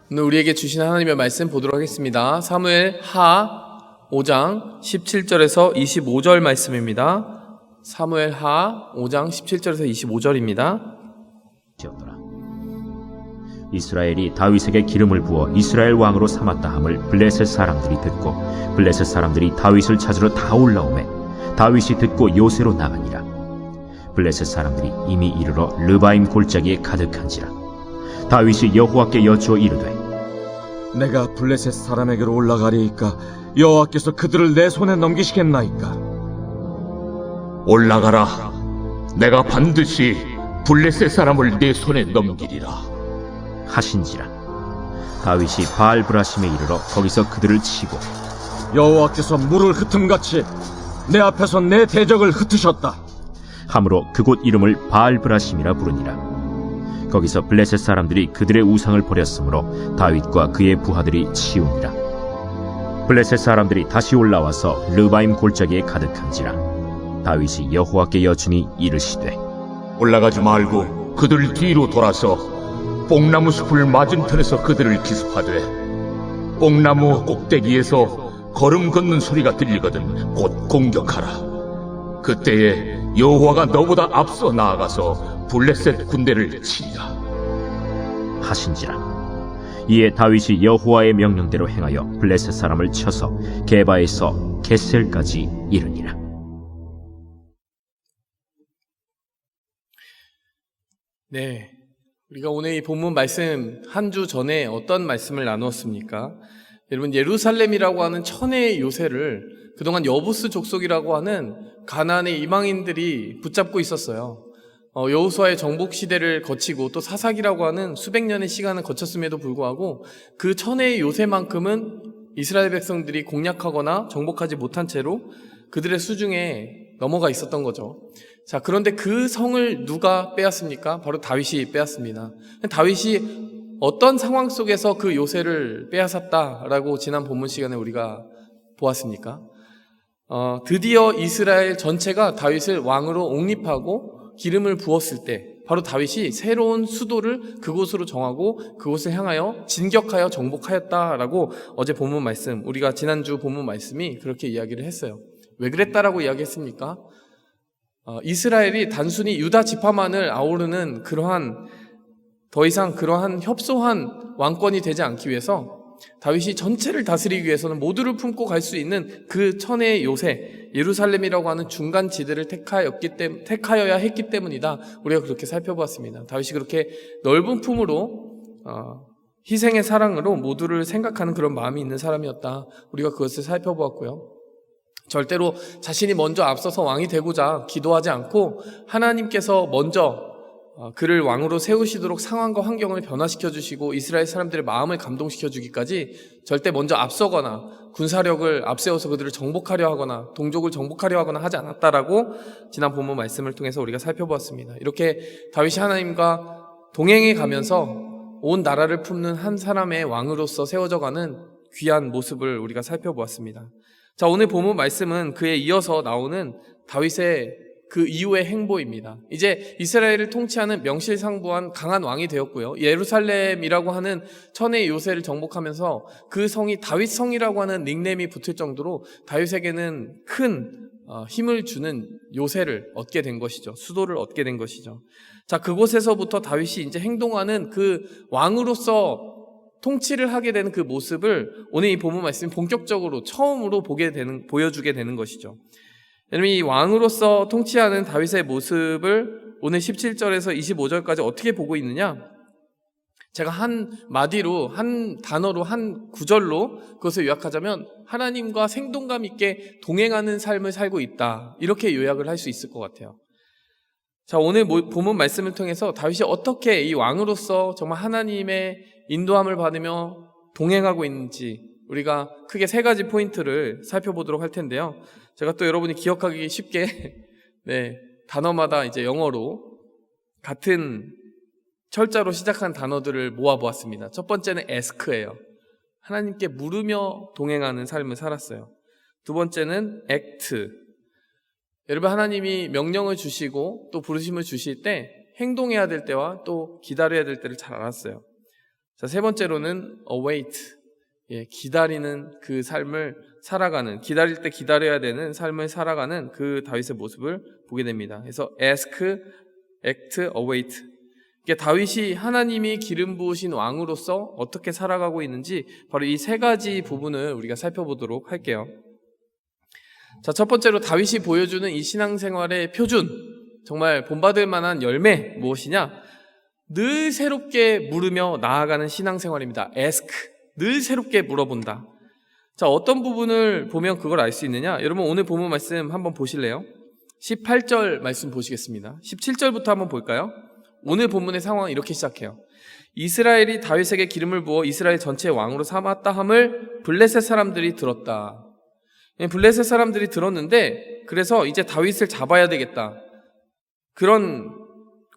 오늘 우리에게 주신 하나님의 말씀 보도록 하겠습니다. 사무엘 하 5장 17절에서 25절 말씀입니다. 사무엘 하 5장 17절에서 25절입니다. 이스라엘이 다윗에게 기름을 부어 이스라엘 왕으로 삼았다 함을 블레셋 사람들이 듣고 블레셋 사람들이 다윗을 찾으러 다 올라오매 다윗이 듣고 요새로 나가니라. 블레셋 사람들이 이미 이르러 르바임 골짜기에 가득한지라. 다윗이 여호와께 여쭈어 이르되 내가 블레셋 사람에게로 올라가리이까 여호와께서 그들을 내 손에 넘기시겠나이까? 올라가라. 내가 반드시 블레셋 사람을 내 손에 넘기리라 하신지라. 다윗이 바알브라심에 이르러 거기서 그들을 치고 여호와께서 물을 흩음같이 내 앞에서 내 대적을 흩으셨다. 함으로 그곳 이름을 바알브라심이라 부르니라. 거기서 블레셋 사람들이 그들의 우상을 버렸으므로 다윗과 그의 부하들이 치우니라. 블레셋 사람들이 다시 올라와서 르바임 골짜기에 가득한지라. 다윗이 여호와께 여쭈니 이르시되 올라가지 말고 그들 뒤로 돌아서 뽕나무 숲을 맞은편에서 그들을 기습하되 뽕나무 꼭대기에서 걸음 걷는 소리가 들리거든 곧 공격하라. 그때에 여호와가 너보다 앞서 나아가서 블레셋 군대를 치리라 하신지라. 이에 다윗이 여호와의 명령대로 행하여 블레셋 사람을 쳐서 게바에서 겟셀까지 이르니라. 네, 우리가 오늘 이 본문 말씀 한 주 전에 어떤 말씀을 나누었습니까? 여러분, 예루살렘이라고 하는 천혜의 요새를 그동안 여부스 족속이라고 하는 가나안의 이방인들이 붙잡고 있었어요. 여호수아의 정복 시대를 거치고 또 사사기라고 하는 수백 년의 시간을 거쳤음에도 불구하고 그 천혜의 요새만큼은 이스라엘 백성들이 공략하거나 정복하지 못한 채로 그들의 수중에 넘어가 있었던 거죠. 자, 그런데 그 성을 누가 빼앗습니까? 바로 다윗이 빼앗습니다. 다윗이 어떤 상황 속에서 그 요새를 빼앗았다라고 지난 본문 시간에 우리가 보았습니까? 드디어 이스라엘 전체가 다윗을 왕으로 옹립하고 기름을 부었을 때 바로 다윗이 새로운 수도를 그곳으로 정하고 그곳을 향하여 진격하여 정복하였다라고 어제 본문 말씀, 우리가 지난주 본문 말씀이 그렇게 이야기를 했어요. 왜 그랬다라고 이야기했습니까? 이스라엘이 단순히 유다 지파만을 아우르는 더 이상 그러한 협소한 왕권이 되지 않기 위해서 다윗이 전체를 다스리기 위해서는 모두를 품고 갈 수 있는 그 천혜의 요새 예루살렘이라고 하는 중간 지대를 택하여야 했기 때문이다. 우리가 그렇게 살펴보았습니다. 다윗이 그렇게 넓은 품으로 희생의 사랑으로 모두를 생각하는 그런 마음이 있는 사람이었다. 우리가 그것을 살펴보았고요. 절대로 자신이 먼저 앞서서 왕이 되고자 기도하지 않고 하나님께서 먼저 그를 왕으로 세우시도록 상황과 환경을 변화시켜 주시고 이스라엘 사람들의 마음을 감동시켜 주기까지 절대 먼저 앞서거나 군사력을 앞세워서 그들을 정복하려 하거나 동족을 정복하려 하거나 하지 않았다라고 지난 본문 말씀을 통해서 우리가 살펴보았습니다. 이렇게 다윗이 하나님과 동행해 가면서 온 나라를 품는 한 사람의 왕으로서 세워져 가는 귀한 모습을 우리가 살펴보았습니다. 자, 오늘 본문 말씀은 그에 이어서 나오는 다윗의 그 이후의 행보입니다. 이제 이스라엘을 통치하는 명실상부한 강한 왕이 되었고요. 예루살렘이라고 하는 천혜의 요새를 정복하면서 그 성이 다윗성이라고 하는 닉네임이 붙을 정도로 다윗에게는 큰 힘을 주는 요새를 얻게 된 것이죠. 수도를 얻게 된 것이죠. 자, 그곳에서부터 다윗이 이제 행동하는 그 왕으로서 통치를 하게 되는 그 모습을 오늘 이 본문 말씀이 본격적으로 처음으로 보여주게 되는 것이죠. 여러분, 이 왕으로서 통치하는 다윗의 모습을 오늘 17절에서 25절까지 어떻게 보고 있느냐? 제가 한 마디로, 한 단어로, 한 구절로 그것을 요약하자면 하나님과 생동감 있게 동행하는 삶을 살고 있다. 이렇게 요약을 할 수 있을 것 같아요. 자, 오늘 본문 말씀을 통해서 다윗이 어떻게 이 왕으로서 정말 하나님의 인도함을 받으며 동행하고 있는지 우리가 크게 세 가지 포인트를 살펴보도록 할 텐데요. 제가 또 여러분이 기억하기 쉽게 단어마다 이제 영어로 같은 철자로 시작한 단어들을 모아보았습니다. 첫 번째는 ask예요. 하나님께 물으며 동행하는 삶을 살았어요. 두 번째는 act. 여러분, 하나님이 명령을 주시고 또 부르심을 주실 때 행동해야 될 때와 또 기다려야 될 때를 잘 알았어요. 자, 세 번째로는 await. 기다리는 그 삶을 살아가는, 기다릴 때 기다려야 되는 삶을 살아가는 그 다윗의 모습을 보게 됩니다. 그래서 ask, act, await. 이게 다윗이 하나님이 기름 부으신 왕으로서 어떻게 살아가고 있는지 바로 이 세 가지 부분을 우리가 살펴보도록 할게요. 자, 첫 번째로 다윗이 보여주는 이 신앙생활의 표준, 정말 본받을 만한 열매 무엇이냐? 늘 새롭게 물으며 나아가는 신앙생활입니다. ask, 늘 새롭게 물어본다. 자, 어떤 부분을 보면 그걸 알 수 있느냐? 여러분 오늘 본문 말씀 한번 보실래요? 18절 말씀 보시겠습니다. 17절부터 한번 볼까요? 오늘 본문의 상황은 이렇게 시작해요. 이스라엘이 다윗에게 기름을 부어 이스라엘 전체의 왕으로 삼았다 함을 블레셋 사람들이 들었다. 블레셋 사람들이 들었는데 그래서 이제 다윗을 잡아야 되겠다. 그런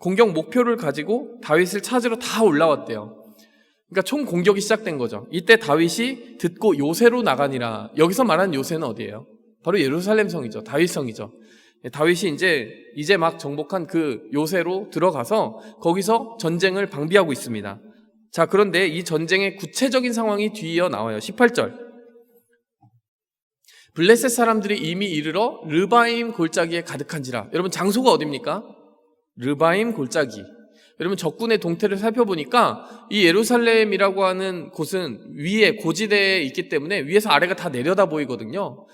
공격 목표를 가지고 다윗을 찾으러 다 올라왔대요. 그러니까 총 공격이 시작된 거죠. 이때 다윗이 듣고 요새로 나가니라. 여기서 말하는 요새는 어디예요? 바로 예루살렘 성이죠. 다윗 성이죠. 다윗이 이제 막 정복한 그 요새로 들어가서 거기서 전쟁을 방비하고 있습니다. 자, 그런데 이 전쟁의 구체적인 상황이 뒤이어 나와요. 18절. 블레셋 사람들이 이미 이르러 르바임 골짜기에 가득한지라. 여러분 장소가 어디입니까? 르바임 골짜기. 여러분 적군의 동태를 살펴보니까 이 예루살렘이라고 하는 곳은 위에 고지대에 있기 때문에 위에서 아래가 다 내려다 보이거든요.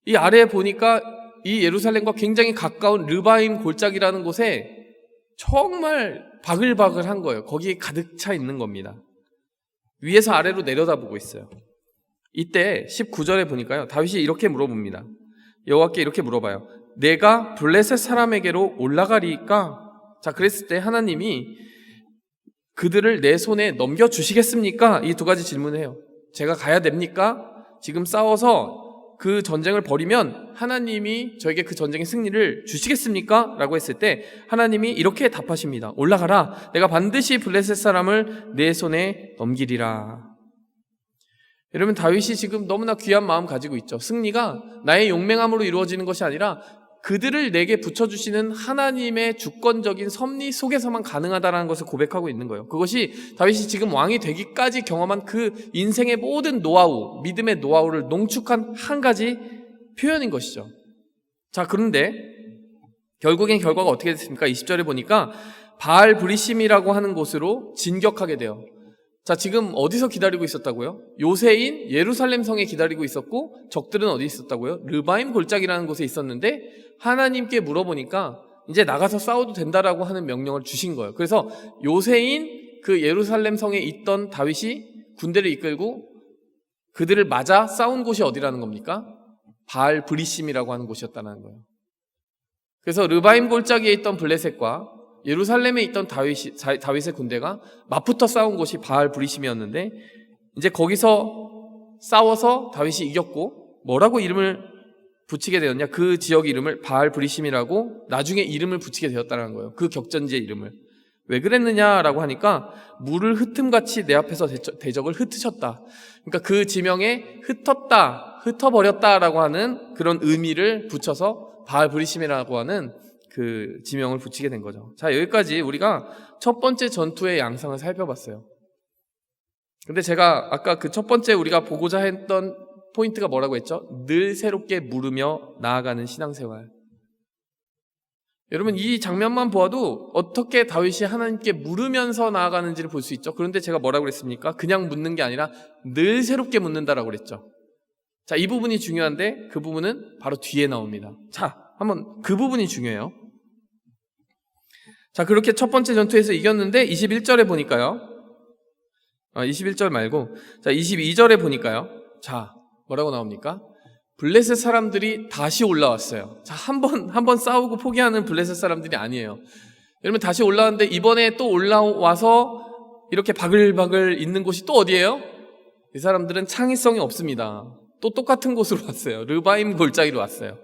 이 아래에 보니까 이 예루살렘과 굉장히 가까운 르바임 골짜기라는 곳에 정말 바글바글한 거예요. 거기에 가득 차 있는 겁니다. 위에서 아래로 내려다보고 있어요. 이때 19절에 보니까요, 다윗이 이렇게 물어봅니다. 여호와께 이렇게 물어봐요. 내가 블레셋 사람에게로 올라가리까? 자, 그랬을 때 하나님이 그들을 내 손에 넘겨주시겠습니까? 이 두 가지 질문을 해요. 제가 가야 됩니까? 지금 싸워서 그 전쟁을 벌이면 하나님이 저에게 그 전쟁의 승리를 주시겠습니까? 라고 했을 때 하나님이 이렇게 답하십니다. 올라가라. 내가 반드시 블레셋 사람을 내 손에 넘기리라. 여러분 다윗이 지금 너무나 귀한 마음 가지고 있죠. 승리가 나의 용맹함으로 이루어지는 것이 아니라 그들을 내게 붙여주시는 하나님의 주권적인 섭리 속에서만 가능하다는 것을 고백하고 있는 거예요. 그것이 다윗이 지금 왕이 되기까지 경험한 그 인생의 모든 노하우, 믿음의 노하우를 농축한 한 가지 표현인 것이죠. 자, 그런데 결국엔 결과가 어떻게 됐습니까? 20절에 보니까 바알 브리심이라고 하는 곳으로 진격하게 돼요. 자, 지금 어디서 기다리고 있었다고요? 요새인 예루살렘 성에 기다리고 있었고 적들은 어디 있었다고요? 르바임 골짜기라는 곳에 있었는데 하나님께 물어보니까 이제 나가서 싸워도 된다라고 하는 명령을 주신 거예요. 그래서 요새인 그 예루살렘 성에 있던 다윗이 군대를 이끌고 그들을 맞아 싸운 곳이 어디라는 겁니까? 바알 브리심이라고 하는 곳이었다는 거예요. 그래서 르바임 골짜기에 있던 블레셋과 예루살렘에 있던 다윗의 군대가 맞붙어 싸운 곳이 바알 브리심이었는데 이제 거기서 싸워서 다윗이 이겼고 뭐라고 이름을 붙이게 되었냐? 그 지역 이름을 바알 브리심이라고 나중에 이름을 붙이게 되었다는 거예요. 그 격전지의 이름을. 왜 그랬느냐라고 하니까 물을 흩음같이 내 앞에서 대적을 흩으셨다. 그러니까 그 지명에 흩어버렸다라고 하는 그런 의미를 붙여서 바알 브리심이라고 하는 그 지명을 붙이게 된 거죠. 자, 여기까지 우리가 첫 번째 전투의 양상을 살펴봤어요. 근데 제가 아까 그 첫 번째 우리가 보고자 했던 포인트가 뭐라고 했죠? 늘 새롭게 물으며 나아가는 신앙생활. 여러분 이 장면만 보아도 어떻게 다윗이 하나님께 물으면서 나아가는지를 볼 수 있죠. 그런데 제가 뭐라고 그랬습니까? 그냥 묻는 게 아니라 늘 새롭게 묻는다라고 그랬죠. 자, 이 부분이 중요한데 그 부분은 바로 뒤에 나옵니다. 자, 한번 그 부분이 중요해요. 자, 그렇게 첫 번째 전투에서 이겼는데 21절에 보니까요. 21절 말고 자, 22절에 보니까요. 자, 뭐라고 나옵니까? 블레셋 사람들이 다시 올라왔어요. 자, 한 번 싸우고 포기하는 블레셋 사람들이 아니에요. 여러분 다시 올라왔는데 이번에 또 올라와서 이렇게 바글바글 있는 곳이 또 어디예요? 이 사람들은 창의성이 없습니다. 또 똑같은 곳으로 왔어요. 르바임 골짜기로 왔어요.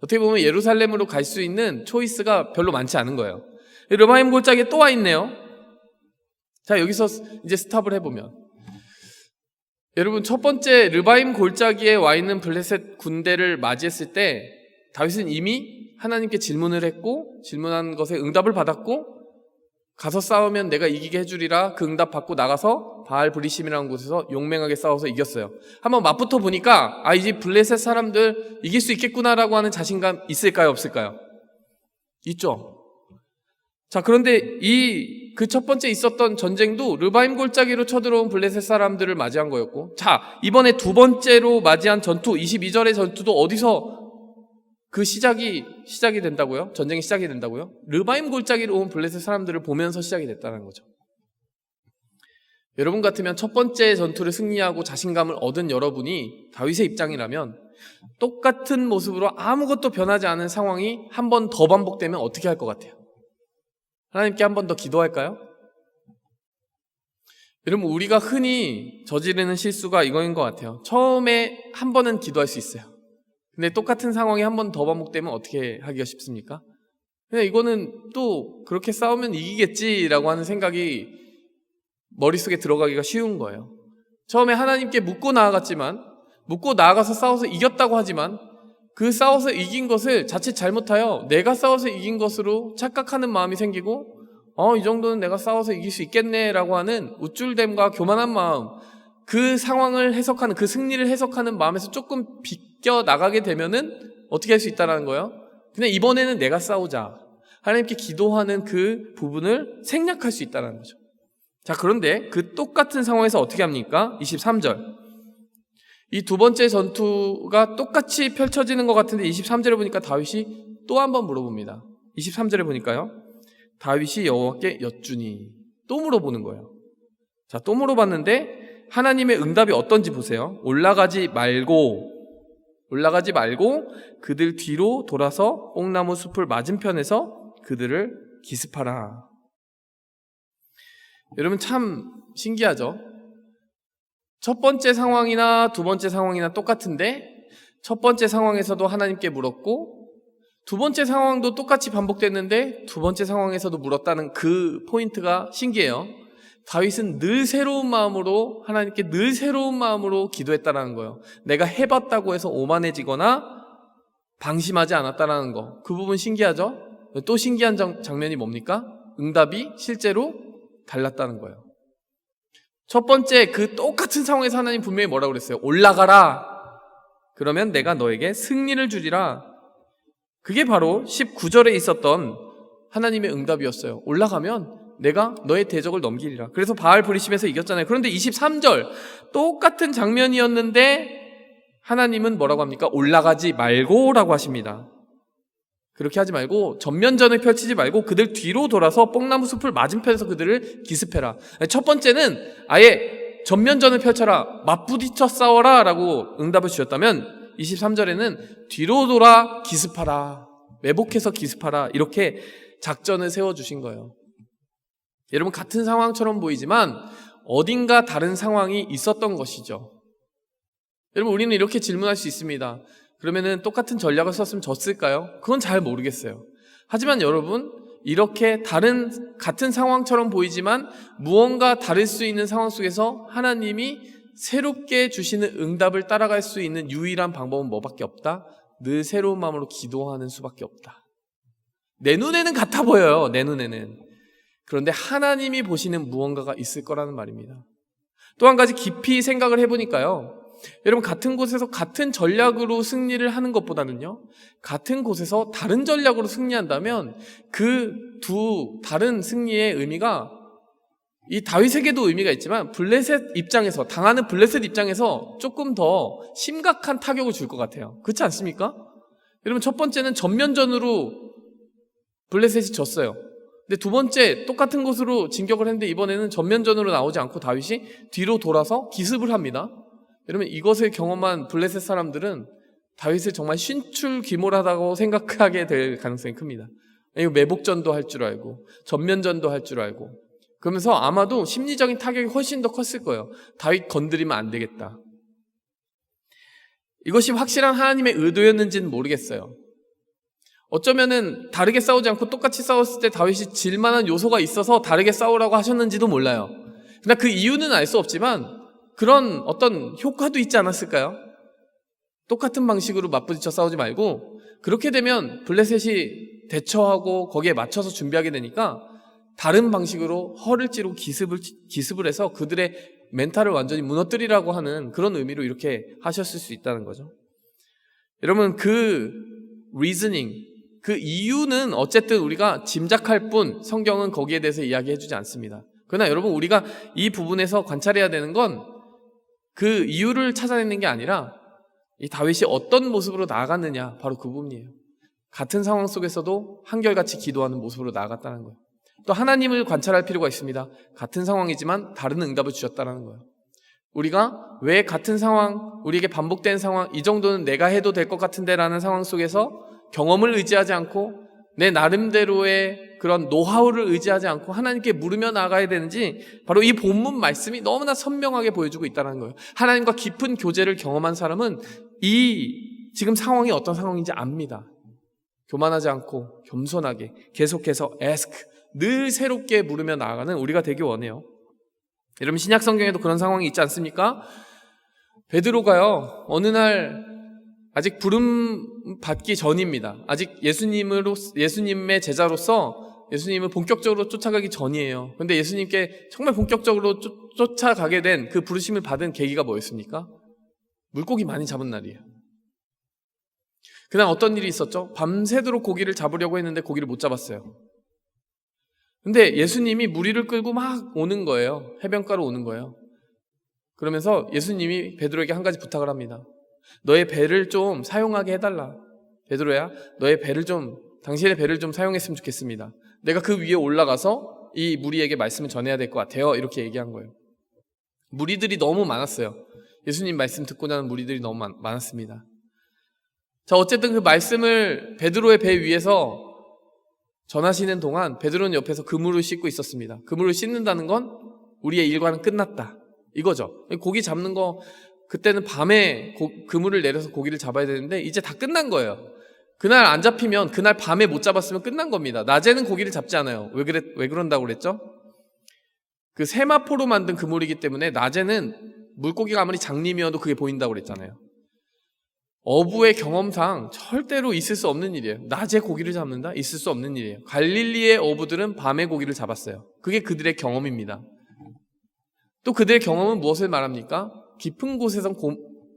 어떻게 보면 예루살렘으로 갈 수 있는 초이스가 별로 많지 않은 거예요. 르바임 골짜기에 또 와 있네요. 자, 여기서 이제 스탑을 해보면 여러분 첫 번째 르바임 골짜기에 와 있는 블레셋 군대를 맞이했을 때 다윗은 이미 하나님께 질문을 했고 질문한 것에 응답을 받았고 가서 싸우면 내가 이기게 해주리라 그 응답 받고 나가서 바알 브리심이라는 곳에서 용맹하게 싸워서 이겼어요. 한번 맞붙어 보니까 이제 블레셋 사람들 이길 수 있겠구나라고 하는 자신감 있을까요, 없을까요? 있죠. 자, 그런데 그 첫 번째 있었던 전쟁도 르바임 골짜기로 쳐들어온 블레셋 사람들을 맞이한 거였고, 자, 이번에 두 번째로 맞이한 전투, 22절의 전투도 어디서 그 시작이 된다고요? 전쟁이 시작이 된다고요? 르바임 골짜기로 온 블레셋 사람들을 보면서 시작이 됐다는 거죠. 여러분 같으면 첫 번째 전투를 승리하고 자신감을 얻은 여러분이 다윗의 입장이라면 똑같은 모습으로 아무것도 변하지 않은 상황이 한 번 더 반복되면 어떻게 할 것 같아요? 하나님께 한 번 더 기도할까요? 여러분, 우리가 흔히 저지르는 실수가 이거인 것 같아요. 처음에 한 번은 기도할 수 있어요. 근데 똑같은 상황이 한 번 더 반복되면 어떻게 하기가 쉽습니까? 그냥 이거는 또 그렇게 싸우면 이기겠지라고 하는 생각이 머릿속에 들어가기가 쉬운 거예요. 처음에 하나님께 묻고 나아가서 싸워서 이겼다고 하지만 그 싸워서 이긴 것을 자칫 잘못하여 내가 싸워서 이긴 것으로 착각하는 마음이 생기고 이 정도는 내가 싸워서 이길 수 있겠네라고 하는 우쭐됨과 교만한 마음, 그 상황을 해석하는, 그 승리를 해석하는 마음에서 조금 비껴 나가게 되면은 어떻게 할 수 있다는 거예요? 그냥 이번에는 내가 싸우자. 하나님께 기도하는 그 부분을 생략할 수 있다는 거죠. 자, 그런데 그 똑같은 상황에서 어떻게 합니까? 23절. 이 두 번째 전투가 똑같이 펼쳐지는 것 같은데 23절에 보니까 다윗이 또 한 번 물어봅니다. 23절에 보니까요. 다윗이 여호와께 여쭈니 또 물어보는 거예요. 자, 또 물어봤는데 하나님의 응답이 어떤지 보세요. 올라가지 말고 그들 뒤로 돌아서 뽕나무 숲을 맞은편에서 그들을 기습하라. 여러분 참 신기하죠? 첫 번째 상황이나 두 번째 상황이나 똑같은데 첫 번째 상황에서도 하나님께 물었고 두 번째 상황도 똑같이 반복됐는데 두 번째 상황에서도 물었다는 그 포인트가 신기해요. 다윗은 늘 새로운 마음으로 하나님께 늘 새로운 마음으로 기도했다는 거예요. 내가 해봤다고 해서 오만해지거나 방심하지 않았다는 거. 그 부분 신기하죠? 또 신기한 장면이 뭡니까? 응답이 실제로 달랐다는 거예요. 첫 번째 그 똑같은 상황에서 하나님 분명히 뭐라고 그랬어요? 올라가라. 그러면 내가 너에게 승리를 주리라. 그게 바로 19절에 있었던 하나님의 응답이었어요. 올라가면 내가 너의 대적을 넘기리라. 그래서 바알 브리심에서 이겼잖아요. 그런데 23절 똑같은 장면이었는데 하나님은 뭐라고 합니까? 올라가지 말고라고 하십니다. 그렇게 하지 말고 전면전을 펼치지 말고 그들 뒤로 돌아서 뽕나무 숲을 맞은편에서 그들을 기습해라. 첫 번째는 아예 전면전을 펼쳐라, 맞부딪혀 싸워라 라고 응답을 주셨다면 23절에는 뒤로 돌아 기습하라, 매복해서 기습하라, 이렇게 작전을 세워주신 거예요. 여러분, 같은 상황처럼 보이지만 어딘가 다른 상황이 있었던 것이죠. 여러분, 우리는 이렇게 질문할 수 있습니다. 그러면은 똑같은 전략을 썼으면 졌을까요? 그건 잘 모르겠어요. 하지만 여러분, 이렇게 같은 상황처럼 보이지만 무언가 다를 수 있는 상황 속에서 하나님이 새롭게 주시는 응답을 따라갈 수 있는 유일한 방법은 뭐밖에 없다? 늘 새로운 마음으로 기도하는 수밖에 없다. 내 눈에는 같아 보여요. 내 눈에는. 그런데 하나님이 보시는 무언가가 있을 거라는 말입니다. 또 한 가지 깊이 생각을 해보니까요. 여러분, 같은 곳에서 같은 전략으로 승리를 하는 것보다는요, 같은 곳에서 다른 전략으로 승리한다면 그 두 다른 승리의 의미가 이 다윗에게도 의미가 있지만 당하는 블레셋 입장에서 조금 더 심각한 타격을 줄 것 같아요. 그렇지 않습니까? 여러분, 첫 번째는 전면전으로 블레셋이 졌어요. 근데 두 번째 똑같은 곳으로 진격을 했는데 이번에는 전면전으로 나오지 않고 다윗이 뒤로 돌아서 기습을 합니다. 여러분, 이것을 경험한 블레셋 사람들은 다윗을 정말 신출귀몰하다고 생각하게 될 가능성이 큽니다. 이거 매복전도 할 줄 알고 전면전도 할 줄 알고, 그러면서 아마도 심리적인 타격이 훨씬 더 컸을 거예요. 다윗 건드리면 안 되겠다. 이것이 확실한 하나님의 의도였는지는 모르겠어요. 어쩌면은 다르게 싸우지 않고 똑같이 싸웠을 때 다윗이 질 만한 요소가 있어서 다르게 싸우라고 하셨는지도 몰라요. 그러나 그 이유는 알 수 없지만 그런 어떤 효과도 있지 않았을까요? 똑같은 방식으로 맞부딪혀 싸우지 말고 그렇게 되면 블레셋이 대처하고 거기에 맞춰서 준비하게 되니까 다른 방식으로 허를 찌르고 기습을 해서 그들의 멘탈을 완전히 무너뜨리라고 하는 그런 의미로 이렇게 하셨을 수 있다는 거죠. 여러분, 그 reasoning, 그 이유는 어쨌든 우리가 짐작할 뿐 성경은 거기에 대해서 이야기해 주지 않습니다. 그러나 여러분, 우리가 이 부분에서 관찰해야 되는 건 그 이유를 찾아내는 게 아니라 이 다윗이 어떤 모습으로 나아갔느냐, 바로 그 부분이에요. 같은 상황 속에서도 한결같이 기도하는 모습으로 나아갔다는 거예요. 또 하나님을 관찰할 필요가 있습니다. 같은 상황이지만 다른 응답을 주셨다는 거예요. 우리가 왜 같은 상황, 우리에게 반복된 상황, 이 정도는 내가 해도 될 것 같은데 라는 상황 속에서 경험을 의지하지 않고 내 나름대로의 그런 노하우를 의지하지 않고 하나님께 물으며 나아가야 되는지, 바로 이 본문 말씀이 너무나 선명하게 보여주고 있다는 거예요. 하나님과 깊은 교제를 경험한 사람은 이 지금 상황이 어떤 상황인지 압니다. 교만하지 않고 겸손하게 계속해서 ask, 늘 새롭게 물으며 나아가는 우리가 되기 원해요. 여러분, 신약 성경에도 그런 상황이 있지 않습니까? 베드로가요, 어느 날 아직 부름 받기 전입니다. 아직 예수님의 제자로서 예수님을 본격적으로 쫓아가기 전이에요. 그런데 예수님께 정말 본격적으로 쫓아가게 된 그 부르심을 받은 계기가 뭐였습니까? 물고기 많이 잡은 날이에요. 그날 어떤 일이 있었죠? 밤새도록 고기를 잡으려고 했는데 고기를 못 잡았어요. 근데 예수님이 무리를 끌고 막 오는 거예요. 해변가로 오는 거예요. 그러면서 예수님이 베드로에게 한 가지 부탁을 합니다. 너의 배를 좀 사용하게 해달라. 베드로야, 당신의 배를 좀 사용했으면 좋겠습니다. 내가 그 위에 올라가서 이 무리에게 말씀을 전해야 될 것 같아요. 이렇게 얘기한 거예요. 무리들이 너무 많았어요. 예수님 말씀 듣고자 하는 무리들이 너무 많았습니다. 자, 어쨌든 그 말씀을 베드로의 배 위에서 전하시는 동안 베드로는 옆에서 그물을 씻고 있었습니다. 그물을 씻는다는 건 우리의 일과는 끝났다, 이거죠. 고기 잡는 거, 그때는 밤에 그물을 내려서 고기를 잡아야 되는데 이제 다 끝난 거예요. 그날 안 잡히면, 그날 밤에 못 잡았으면 끝난 겁니다. 낮에는 고기를 잡지 않아요. 왜 그런다고 그랬죠? 그 세마포로 만든 그물이기 때문에 낮에는 물고기가 아무리 장님이어도 그게 보인다고 그랬잖아요. 어부의 경험상 절대로 있을 수 없는 일이에요. 낮에 고기를 잡는다? 있을 수 없는 일이에요. 갈릴리의 어부들은 밤에 고기를 잡았어요. 그게 그들의 경험입니다. 또 그들의 경험은 무엇을 말합니까? 깊은 곳에선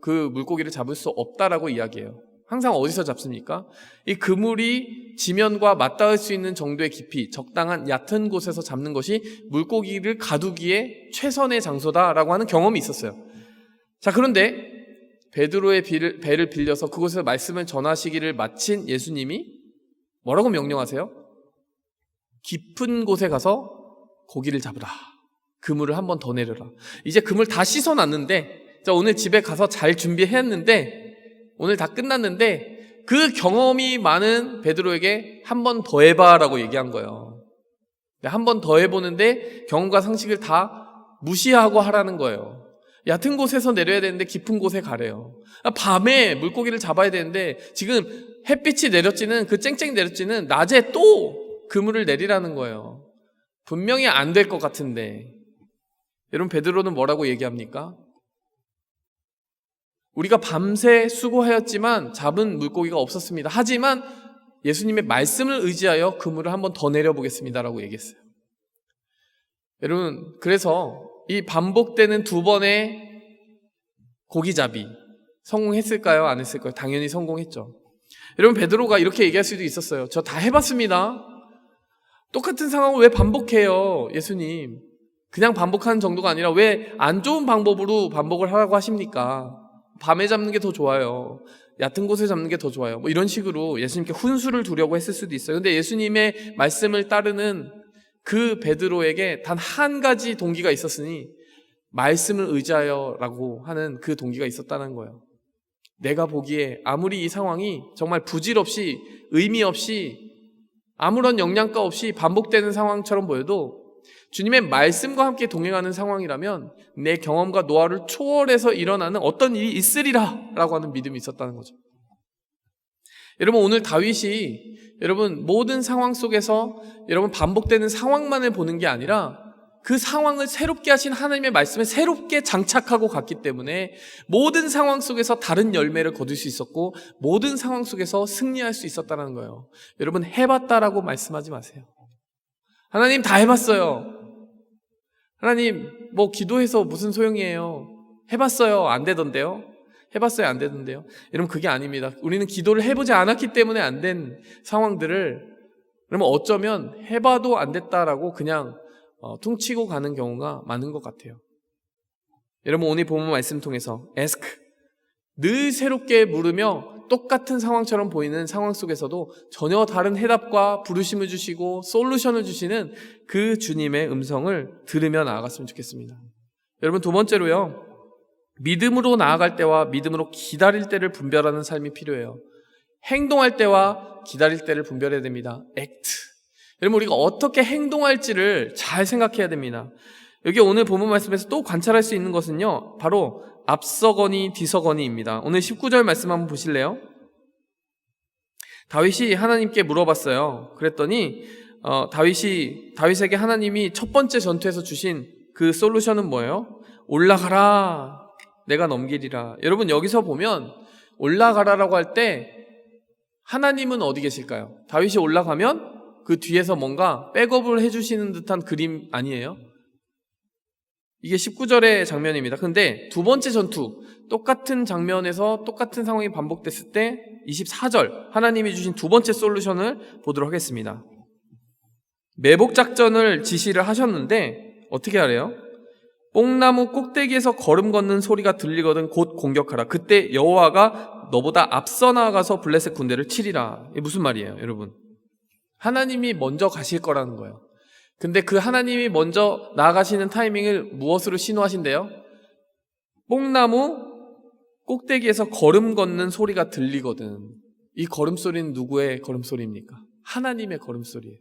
그 물고기를 잡을 수 없다라고 이야기해요. 항상 어디서 잡습니까? 이 그물이 지면과 맞닿을 수 있는 정도의 깊이, 적당한 얕은 곳에서 잡는 것이 물고기를 가두기에 최선의 장소다라고 하는 경험이 있었어요. 자, 그런데 베드로의 배를 빌려서 그곳에서 말씀을 전하시기를 마친 예수님이 뭐라고 명령하세요? 깊은 곳에 가서 고기를 잡으라. 그물을 한 번 더 내려라. 이제 그물 다 씻어놨는데, 자, 오늘 집에 가서 잘 준비했는데, 오늘 다 끝났는데 그 경험이 많은 베드로에게 한 번 더 해봐라고 얘기한 거예요. 한 번 더 해보는데 경험과 상식을 다 무시하고 하라는 거예요. 얕은 곳에서 내려야 되는데 깊은 곳에 가래요. 밤에 물고기를 잡아야 되는데 지금 햇빛이 내렸지는, 그 쨍쨍 내렸지는 낮에 또 그물을 내리라는 거예요. 분명히 안 될 것 같은데. 여러분, 베드로는 뭐라고 얘기합니까? 우리가 밤새 수고하였지만 잡은 물고기가 없었습니다. 하지만 예수님의 말씀을 의지하여 그물을 한 번 더 내려보겠습니다라고 얘기했어요. 여러분, 그래서 이 반복되는 두 번의 고기잡이 성공했을까요? 안 했을까요? 당연히 성공했죠. 여러분, 베드로가 이렇게 얘기할 수도 있었어요. 저 다 해봤습니다. 똑같은 상황을 왜 반복해요, 예수님? 그냥 반복하는 정도가 아니라 왜 안 좋은 방법으로 반복을 하라고 하십니까? 밤에 잡는 게 더 좋아요. 얕은 곳에 잡는 게 더 좋아요. 뭐 이런 식으로 예수님께 훈수를 두려고 했을 수도 있어요. 근데 예수님의 말씀을 따르는 그 베드로에게 단 한 가지 동기가 있었으니 말씀을 의지하여라고 하는 그 동기가 있었다는 거예요. 내가 보기에 아무리 이 상황이 정말 부질없이, 의미 없이, 아무런 영양가 없이 반복되는 상황처럼 보여도 주님의 말씀과 함께 동행하는 상황이라면 내 경험과 노하우를 초월해서 일어나는 어떤 일이 있으리라 라고 하는 믿음이 있었다는 거죠. 여러분, 오늘 다윗이 여러분 모든 상황 속에서 여러분 반복되는 상황만을 보는 게 아니라 그 상황을 새롭게 하신 하나님의 말씀에 새롭게 장착하고 갔기 때문에 모든 상황 속에서 다른 열매를 거둘 수 있었고 모든 상황 속에서 승리할 수 있었다는 거예요. 여러분, 해봤다라고 말씀하지 마세요. 하나님 다 해봤어요. 하나님 뭐 기도해서 무슨 소용이에요? 해봤어요. 안 되던데요? 해봤어요. 안 되던데요? 여러분 그게 아닙니다. 우리는 기도를 해보지 않았기 때문에 안 된 상황들을 그러면 어쩌면 해봐도 안 됐다라고 그냥 퉁치고 가는 경우가 많은 것 같아요. 여러분 오늘 본문 말씀 통해서 ask, 늘 새롭게 물으며 똑같은 상황처럼 보이는 상황 속에서도 전혀 다른 해답과 부르심을 주시고 솔루션을 주시는 그 주님의 음성을 들으며 나아갔으면 좋겠습니다. 여러분 두 번째로요, 믿음으로 나아갈 때와 믿음으로 기다릴 때를 분별하는 삶이 필요해요. 행동할 때와 기다릴 때를 분별해야 됩니다. act. 여러분 우리가 어떻게 행동할지를 잘 생각해야 됩니다. 여기 오늘 본문 말씀에서 또 관찰할 수 있는 것은요, 바로 앞서거니 뒤서거니입니다. 오늘 19절 말씀 한번 보실래요? 다윗이 하나님께 물어봤어요. 그랬더니 다윗에게 하나님이 첫 번째 전투에서 주신 그 솔루션은 뭐예요? 올라가라, 내가 넘기리라. 여러분 여기서 보면 올라가라라고 할 때 하나님은 어디 계실까요? 다윗이 올라가면 그 뒤에서 뭔가 백업을 해주시는 듯한 그림 아니에요? 이게 19절의 장면입니다. 근데 두 번째 전투, 똑같은 장면에서 똑같은 상황이 반복됐을 때 24절, 하나님이 주신 두 번째 솔루션을 보도록 하겠습니다. 매복 작전을 지시를 하셨는데 어떻게 하래요? 뽕나무 꼭대기에서 걸음 걷는 소리가 들리거든 곧 공격하라. 그때 여호와가 너보다 앞서 나아가서 블레셋 군대를 치리라. 이게 무슨 말이에요, 여러분? 하나님이 먼저 가실 거라는 거예요. 근데 그 하나님이 먼저 나아가시는 타이밍을 무엇으로 신호하신대요? 뽕나무 꼭대기에서 걸음 걷는 소리가 들리거든. 이 걸음소리는 누구의 걸음소리입니까? 하나님의 걸음소리예요.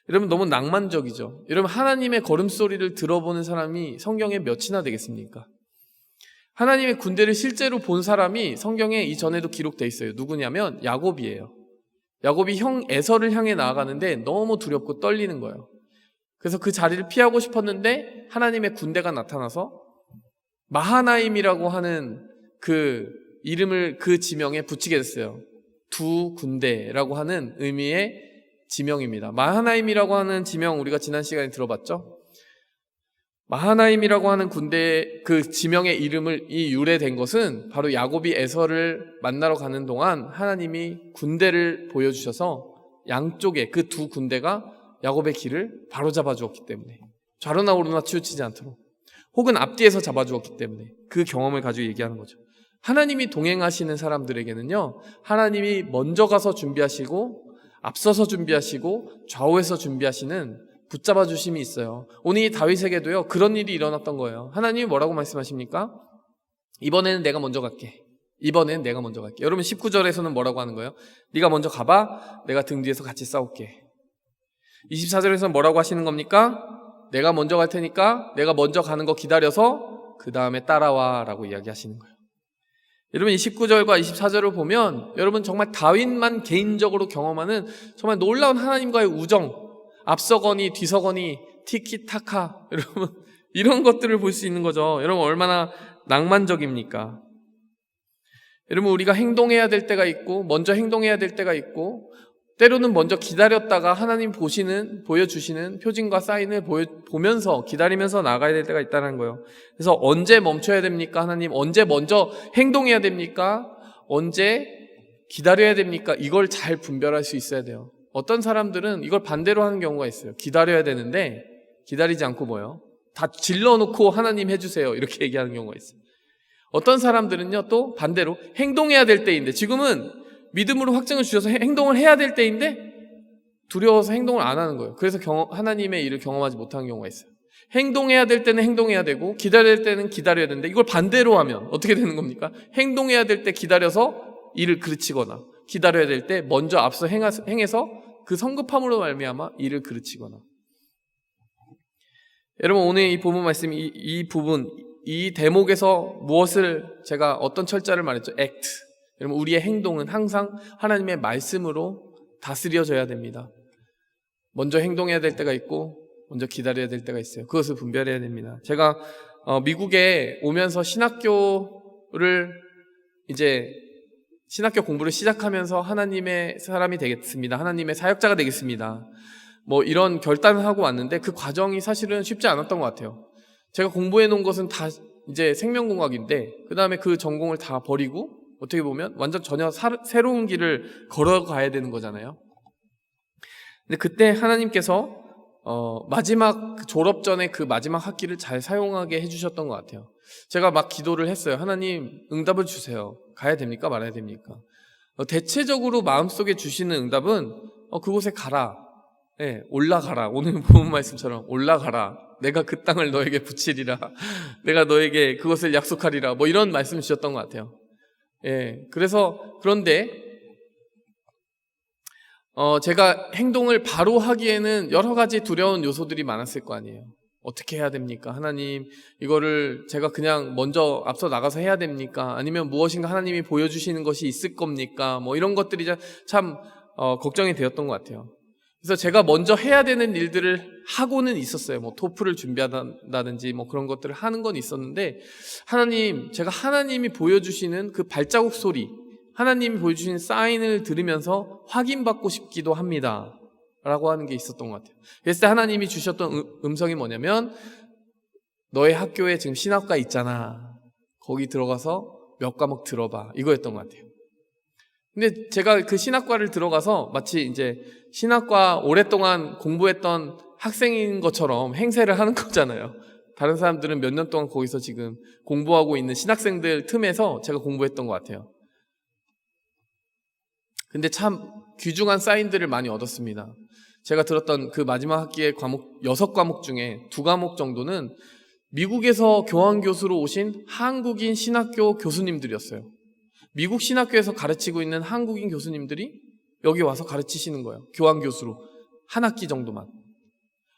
여러분 너무 낭만적이죠? 여러분 하나님의 걸음소리를 들어보는 사람이 성경에 몇이나 되겠습니까? 하나님의 군대를 실제로 본 사람이 성경에 이전에도 기록되어 있어요. 누구냐면 야곱이에요. 야곱이 형 에서를 향해 나아가는데 너무 두렵고 떨리는 거예요. 그래서 그 자리를 피하고 싶었는데 하나님의 군대가 나타나서 마하나임이라고 하는 그 이름을 그 지명에 붙이게 됐어요. 두 군대라고 하는 의미의 지명입니다. 마하나임이라고 하는 지명 우리가 지난 시간에 들어봤죠? 마하나임이라고 하는 군대 그 지명의 이름을 유래된 것은 바로 야곱이 에서를 만나러 가는 동안 하나님이 군대를 보여주셔서 양쪽에 그 두 군대가 야곱의 길을 바로잡아 주었기 때문에, 좌로나 우로나 치우치지 않도록, 혹은 앞뒤에서 잡아주었기 때문에 그 경험을 가지고 얘기하는 거죠. 하나님이 동행하시는 사람들에게는요, 하나님이 먼저 가서 준비하시고 앞서서 준비하시고 좌우에서 준비하시는 붙잡아 주심이 있어요. 오늘 이 다윗에게도요 그런 일이 일어났던 거예요. 하나님이 뭐라고 말씀하십니까? 이번에는 내가 먼저 갈게. 이번에는 내가 먼저 갈게. 여러분 19절에서는 뭐라고 하는 거예요? 네가 먼저 가봐, 내가 등 뒤에서 같이 싸울게. 24절에서는 뭐라고 하시는 겁니까? 내가 먼저 갈 테니까 내가 먼저 가는 거 기다려서 그 다음에 따라와 라고 이야기하시는 거예요. 여러분 이 19절과 24절을 보면 여러분 정말 다윗만 개인적으로 경험하는 정말 놀라운 하나님과의 우정, 앞서거니 뒤서거니 티키타카, 여러분 이런 것들을 볼 수 있는 거죠. 여러분 얼마나 낭만적입니까? 여러분 우리가 행동해야 될 때가 있고 먼저 행동해야 될 때가 있고 때로는 먼저 기다렸다가 하나님 보여주시는 표징과 사인을 보면서 기다리면서 나가야 될 때가 있다는 거예요. 그래서 언제 멈춰야 됩니까? 하나님 언제 먼저 행동해야 됩니까? 언제 기다려야 됩니까? 이걸 잘 분별할 수 있어야 돼요. 어떤 사람들은 이걸 반대로 하는 경우가 있어요. 기다려야 되는데 기다리지 않고 뭐예요? 다 질러놓고 하나님 해주세요 이렇게 얘기하는 경우가 있어요. 어떤 사람들은요 또 반대로 행동해야 될 때인데, 지금은 믿음으로 확증을 주셔서 행동을 해야 될 때인데 두려워서 행동을 안 하는 거예요. 그래서 하나님의 일을 경험하지 못하는 경우가 있어요. 행동해야 될 때는 행동해야 되고 기다려야 될 때는 기다려야 되는데 이걸 반대로 하면 어떻게 되는 겁니까? 행동해야 될 때 기다려서 일을 그르치거나 기다려야 될 때 먼저 앞서 행해서 그 성급함으로 말미암아 일을 그르치거나. 여러분 오늘 이 본문 말씀 이 부분 이 대목에서 무엇을 제가 어떤 철자를 말했죠? act. 여러분 우리의 행동은 항상 하나님의 말씀으로 다스려져야 됩니다. 먼저 행동해야 될 때가 있고 먼저 기다려야 될 때가 있어요. 그것을 분별해야 됩니다. 제가 미국에 오면서 신학교 공부를 시작하면서 하나님의 사람이 되겠습니다. 하나님의 사역자가 되겠습니다. 뭐 이런 결단을 하고 왔는데 그 과정이 사실은 쉽지 않았던 것 같아요. 제가 공부해 놓은 것은 다 이제 생명공학인데 그 다음에 그 전공을 다 버리고 어떻게 보면 완전 전혀 새로운 길을 걸어가야 되는 거잖아요. 근데 그때 하나님께서 마지막 졸업 전에 그 마지막 학기를 잘 사용하게 해주셨던 것 같아요. 제가 막 기도를 했어요. 하나님 응답을 주세요. 가야 됩니까? 말아야 됩니까? 대체적으로 마음속에 주시는 응답은 그곳에 가라. 네, 올라가라. 오늘 본 말씀처럼 올라가라. 내가 그 땅을 너에게 붙이리라. 내가 너에게 그것을 약속하리라. 뭐 이런 말씀 주셨던 것 같아요. 예, 그래서 그런데 제가 행동을 바로 하기에는 여러 가지 두려운 요소들이 많았을 거 아니에요. 어떻게 해야 됩니까? 하나님, 이거를 제가 그냥 먼저 앞서 나가서 해야 됩니까? 아니면 무엇인가 하나님이 보여주시는 것이 있을 겁니까? 뭐 이런 것들이 참 걱정이 되었던 것 같아요. 그래서 제가 먼저 해야 되는 일들을 하고는 있었어요. 뭐 토플을 준비한다든지 뭐 그런 것들을 하는 건 있었는데 제가 하나님이 보여주시는 그 발자국 소리, 하나님이 보여주신 사인을 들으면서 확인받고 싶기도 합니다. 라고 하는 게 있었던 것 같아요. 그랬을 때 하나님이 주셨던 음성이 뭐냐면 너의 학교에 지금 신학과 있잖아. 거기 들어가서 몇 과목 들어봐. 이거였던 것 같아요. 근데 제가 그 신학과를 들어가서 마치 이제 신학과 오랫동안 공부했던 학생인 것처럼 행세를 하는 거잖아요. 다른 사람들은 몇 년 동안 거기서 지금 공부하고 있는 신학생들 틈에서 제가 공부했던 것 같아요. 근데 참 귀중한 사인들을 많이 얻었습니다. 제가 들었던 그 마지막 학기의 과목 6과목 중에 2과목 정도는 미국에서 교환교수로 오신 한국인 신학교 교수님들이었어요. 미국 신학교에서 가르치고 있는 한국인 교수님들이 여기 와서 가르치시는 거예요. 교환교수로. 한 학기 정도만.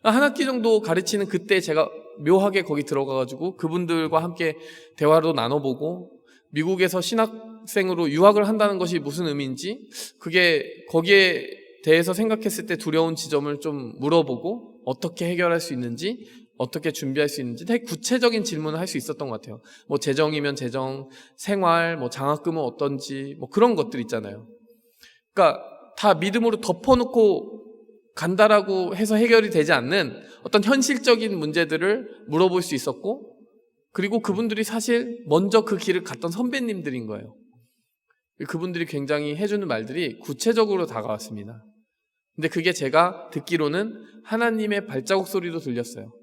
한 학기 정도 가르치는 그때 제가 묘하게 거기 들어가가지고 그분들과 함께 대화도 나눠보고 미국에서 신학생으로 유학을 한다는 것이 무슨 의미인지 그게 거기에 대해서 생각했을 때 두려운 지점을 좀 물어보고 어떻게 해결할 수 있는지 어떻게 준비할 수 있는지 되게 구체적인 질문을 할 수 있었던 것 같아요. 뭐 재정이면 재정, 생활, 뭐 장학금은 어떤지 뭐 그런 것들 있잖아요. 그러니까 다 믿음으로 덮어놓고 간다라고 해서 해결이 되지 않는 어떤 현실적인 문제들을 물어볼 수 있었고 그리고 그분들이 사실 먼저 그 길을 갔던 선배님들인 거예요. 그분들이 굉장히 해주는 말들이 구체적으로 다가왔습니다. 근데 그게 제가 듣기로는 하나님의 발자국 소리도 들렸어요.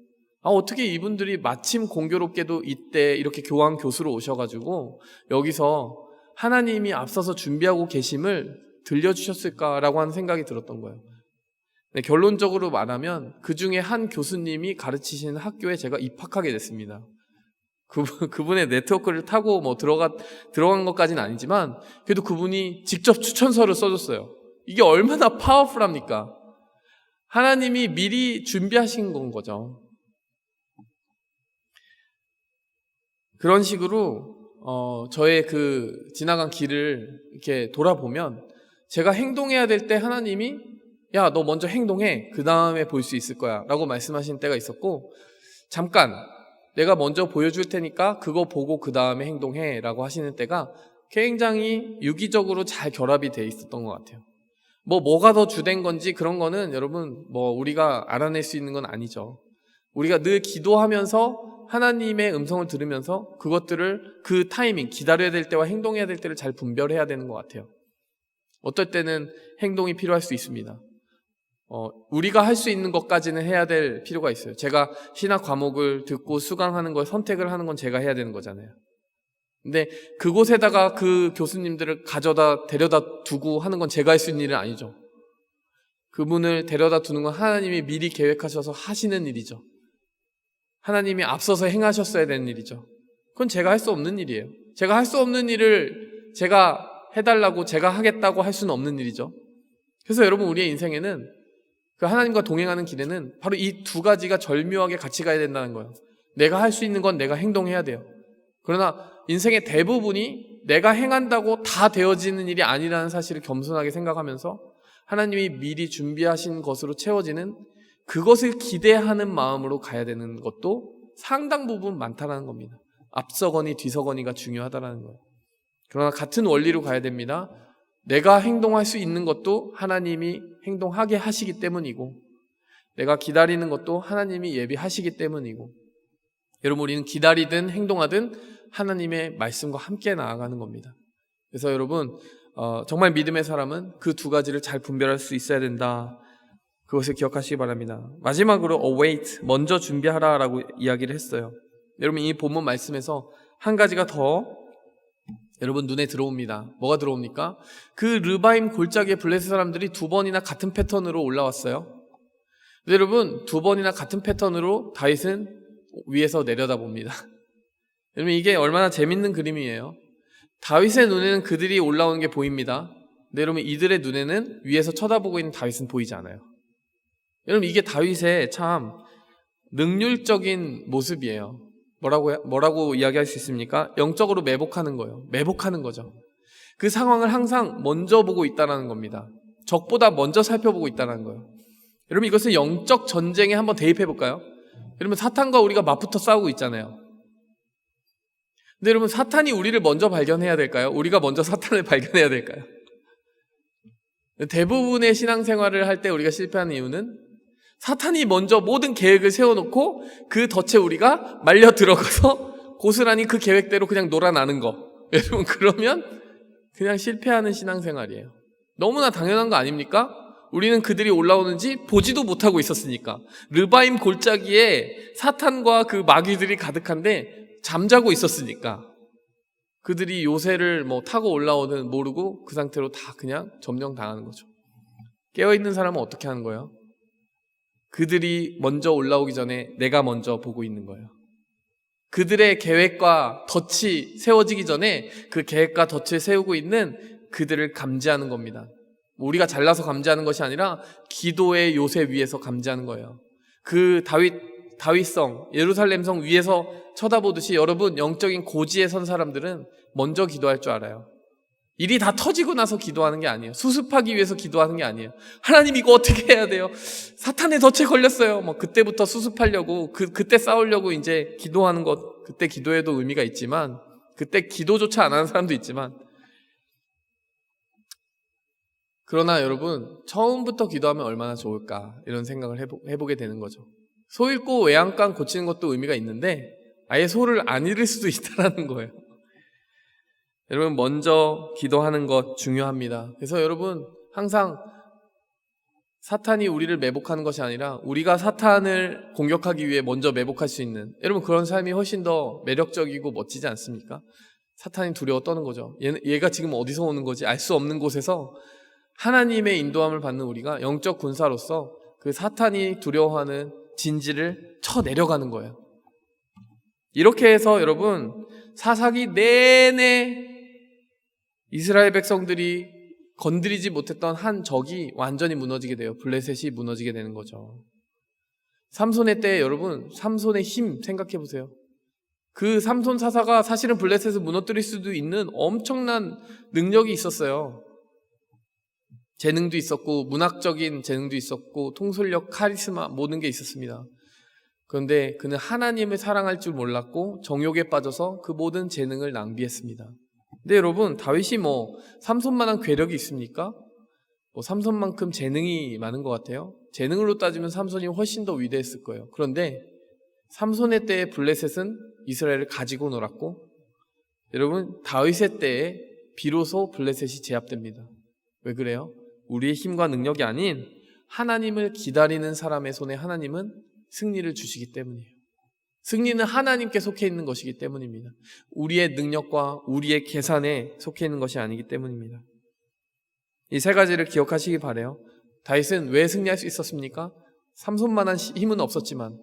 어떻게 이분들이 마침 공교롭게도 이때 이렇게 교환 교수로 오셔가지고 여기서 하나님이 앞서서 준비하고 계심을 들려주셨을까라고 하는 생각이 들었던 거예요. 결론적으로 말하면 그 중에 한 교수님이 가르치시는 학교에 제가 입학하게 됐습니다. 그분의 네트워크를 타고 뭐 들어간 것까지는 아니지만 그래도 그분이 직접 추천서를 써줬어요. 이게 얼마나 파워풀합니까? 하나님이 미리 준비하신 건 거죠. 그런 식으로 저의 그 지나간 길을 이렇게 돌아보면 제가 행동해야 될 때 하나님이 야, 너 먼저 행동해. 그 다음에 볼 수 있을 거야. 라고 말씀하신 때가 있었고 잠깐 내가 먼저 보여줄 테니까 그거 보고 그 다음에 행동해 라고 하시는 때가 굉장히 유기적으로 잘 결합이 돼 있었던 것 같아요. 뭐가 더 주된 건지 그런 거는 여러분 우리가 알아낼 수 있는 건 아니죠. 우리가 늘 기도하면서 하나님의 음성을 들으면서 그것들을 그 타이밍, 기다려야 될 때와 행동해야 될 때를 잘 분별해야 되는 것 같아요. 어떨 때는 행동이 필요할 수 있습니다. 우리가 할 수 있는 것까지는 해야 될 필요가 있어요. 제가 신학 과목을 듣고 수강하는 걸 선택을 하는 건 제가 해야 되는 거잖아요. 근데 그곳에다가 그 교수님들을 데려다 두고 하는 건 제가 할 수 있는 일은 아니죠. 그분을 데려다 두는 건 하나님이 미리 계획하셔서 하시는 일이죠. 하나님이 앞서서 행하셨어야 되는 일이죠. 그건 제가 할 수 없는 일이에요. 제가 할 수 없는 일을 제가 해달라고 제가 하겠다고 할 수는 없는 일이죠. 그래서 여러분 우리의 인생에는 그 하나님과 동행하는 길에는 바로 이 두 가지가 절묘하게 같이 가야 된다는 거예요. 내가 할 수 있는 건 내가 행동해야 돼요. 그러나 인생의 대부분이 내가 행한다고 다 되어지는 일이 아니라는 사실을 겸손하게 생각하면서 하나님이 미리 준비하신 것으로 채워지는 그것을 기대하는 마음으로 가야 되는 것도 상당 부분 많다는 겁니다. 앞서거니 뒤서거니가 중요하다는 거예요. 그러나 같은 원리로 가야 됩니다. 내가 행동할 수 있는 것도 하나님이 행동하게 하시기 때문이고 내가 기다리는 것도 하나님이 예비하시기 때문이고, 여러분 우리는 기다리든 행동하든 하나님의 말씀과 함께 나아가는 겁니다. 그래서 여러분 정말 믿음의 사람은 그 두 가지를 잘 분별할 수 있어야 된다. 그것을 기억하시기 바랍니다. 마지막으로 await, 먼저 준비하라 라고 이야기를 했어요. 여러분 이 본문 말씀에서 한 가지가 더 여러분 눈에 들어옵니다. 뭐가 들어옵니까? 그 르바임 골짜기에 블레셋 사람들이 두 번이나 같은 패턴으로 올라왔어요. 근데 여러분 두 번이나 같은 패턴으로 다윗은 위에서 내려다봅니다. 여러분 이게 얼마나 재밌는 그림이에요. 다윗의 눈에는 그들이 올라오는 게 보입니다. 근데 여러분 이들의 눈에는 위에서 쳐다보고 있는 다윗은 보이지 않아요. 여러분 이게 다윗의 참 능률적인 모습이에요. 뭐라고 이야기할 수 있습니까? 영적으로 매복하는 거예요. 매복하는 거죠. 그 상황을 항상 먼저 보고 있다는 겁니다. 적보다 먼저 살펴보고 있다는 거예요. 여러분 이것은 영적 전쟁에 한번 대입해 볼까요? 여러분 사탄과 우리가 맞붙어 싸우고 있잖아요. 근데 여러분 사탄이 우리를 먼저 발견해야 될까요? 우리가 먼저 사탄을 발견해야 될까요? 대부분의 신앙생활을 할 때 우리가 실패하는 이유는 사탄이 먼저 모든 계획을 세워놓고 그 덫에 우리가 말려 들어가서 고스란히 그 계획대로 그냥 놀아나는 거. 여러분 그러면 그냥 실패하는 신앙생활이에요. 너무나 당연한 거 아닙니까? 우리는 그들이 올라오는지 보지도 못하고 있었으니까. 르바임 골짜기에 사탄과 그 마귀들이 가득한데 잠자고 있었으니까. 그들이 요새를 타고 올라오든 모르고 그 상태로 다 그냥 점령당하는 거죠. 깨어있는 사람은 어떻게 하는 거예요? 그들이 먼저 올라오기 전에 내가 먼저 보고 있는 거예요. 그들의 계획과 덫이 세워지기 전에 그 계획과 덫을 세우고 있는 그들을 감지하는 겁니다. 우리가 잘나서 감지하는 것이 아니라 기도의 요새 위에서 감지하는 거예요. 그 다윗성, 예루살렘성 위에서 쳐다보듯이 여러분 영적인 고지에 선 사람들은 먼저 기도할 줄 알아요. 일이 다 터지고 나서 기도하는 게 아니에요. 수습하기 위해서 기도하는 게 아니에요. 하나님 이거 어떻게 해야 돼요? 사탄의 덫에 걸렸어요. 그때부터 수습하려고 그때 싸우려고 이제 기도하는 것, 그때 기도해도 의미가 있지만 그때 기도조차 안 하는 사람도 있지만, 그러나 여러분 처음부터 기도하면 얼마나 좋을까 이런 생각을 해보게 되는 거죠. 소 잃고 외양간 고치는 것도 의미가 있는데 아예 소를 안 잃을 수도 있다는 거예요. 여러분 먼저 기도하는 것 중요합니다. 그래서 여러분 항상 사탄이 우리를 매복하는 것이 아니라 우리가 사탄을 공격하기 위해 먼저 매복할 수 있는, 여러분 그런 삶이 훨씬 더 매력적이고 멋지지 않습니까? 사탄이 두려워 떠는 거죠. 얘가 지금 어디서 오는 거지? 알 수 없는 곳에서 하나님의 인도함을 받는 우리가 영적 군사로서 그 사탄이 두려워하는 진지를 쳐내려가는 거예요. 이렇게 해서 여러분 사사기 내내 이스라엘 백성들이 건드리지 못했던 한 적이 완전히 무너지게 돼요. 블레셋이 무너지게 되는 거죠. 삼손의 때에 여러분 삼손의 힘 생각해 보세요. 그 삼손 사사가 사실은 블레셋을 무너뜨릴 수도 있는 엄청난 능력이 있었어요. 재능도 있었고 문학적인 재능도 있었고 통솔력, 카리스마 모든 게 있었습니다. 그런데 그는 하나님을 사랑할 줄 몰랐고 정욕에 빠져서 그 모든 재능을 낭비했습니다. 근데 여러분 다윗이 삼손만한 괴력이 있습니까? 삼손만큼 재능이 많은 것 같아요. 재능으로 따지면 삼손이 훨씬 더 위대했을 거예요. 그런데 삼손의 때에 블레셋은 이스라엘을 가지고 놀았고, 여러분 다윗의 때에 비로소 블레셋이 제압됩니다. 왜 그래요? 우리의 힘과 능력이 아닌 하나님을 기다리는 사람의 손에 하나님은 승리를 주시기 때문이에요. 승리는 하나님께 속해 있는 것이기 때문입니다. 우리의 능력과 우리의 계산에 속해 있는 것이 아니기 때문입니다. 이 세 가지를 기억하시기 바라요. 다윗은 왜 승리할 수 있었습니까? 삼손만한 힘은 없었지만